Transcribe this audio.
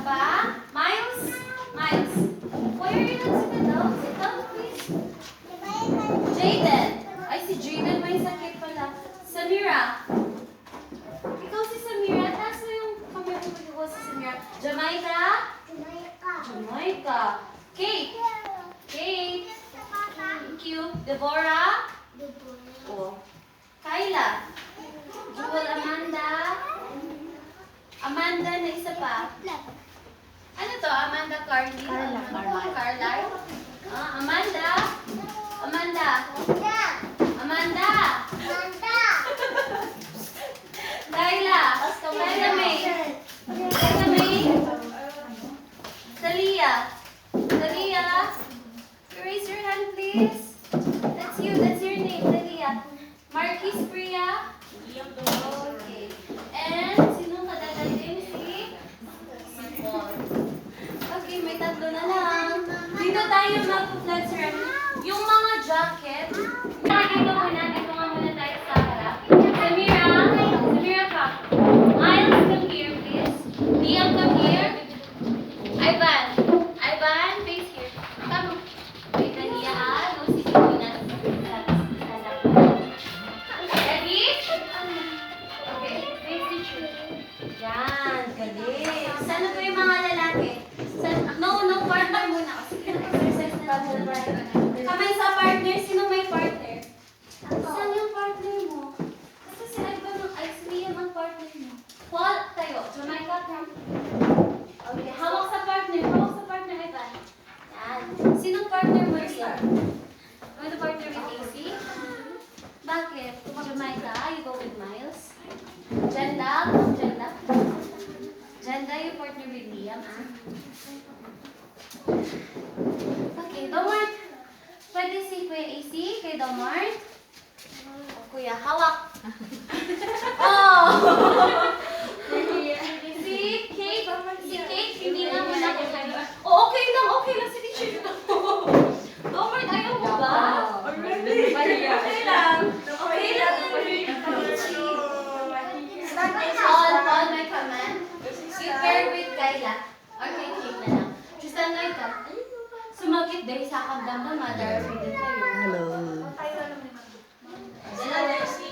pa? Miles? Miles. Why are you not sitting down? Sit down, please. Jaden. Ay, si Jaden may sakit pala. Samira. Ikaw si Samira. Taas mo yung camera mo ikaw si Samira. Jamaica? Jamaica. Kate. Kate. Thank you. Deborah? Oh. Kyla. Jewel Amanda. Amanda na isa pa. Ano to? Amanda Carly? Carla. Amanda. Amanda. Amanda. Kyla. Kyla May. Kyla May. Talia. Talia. Raise your hand, please. That's you. That's your name, Talia. Marquis Priya. Okay. And sino kadadaling si Paul. Okay, may tatlo na lang. Dito tayo mag-flag ceremony. Yung mga jacket. Dito nga muna tayo sa harap. Samira. Samira ka. Miles, come here, please. Liam, come here. Ivan. Ivan, face here. Come. Wait, Nahiya ha. No, si Tina. Ready? Okay, face the tree. Yan, galing. Sana po yung mga lalaki? No, partner muna. Kasi exercise na tayo. Kamay sa partner. Sino may partner? Saan yung partner mo? Kasi si Ivan ay si Liam ang partner mo. Paul, tayo. Jamaica, come. Okay, hawak sa partner. Hawak sa partner, Ivan. Yan. Sinong partner mo siya? Ano partner with AC? Bakit? Jamaica, you go with Miles? Jenda, Jenda. Jenda, you partner with Liam, ah? Okay, Domart. Pwede si Kuya AC, kay Domart. Kuya, hawak. Oh! Si Kate, hindi nga muna ko kayo. Oh, okay lang. Si teacher na po. Domart, ayaw mo ba? Okay lang. All my command. You pair with Kyla. Okay, Kate na lang. Tristan, no, ito. Sumagit dahil sa kamdam na mother. Hello. Dalawa.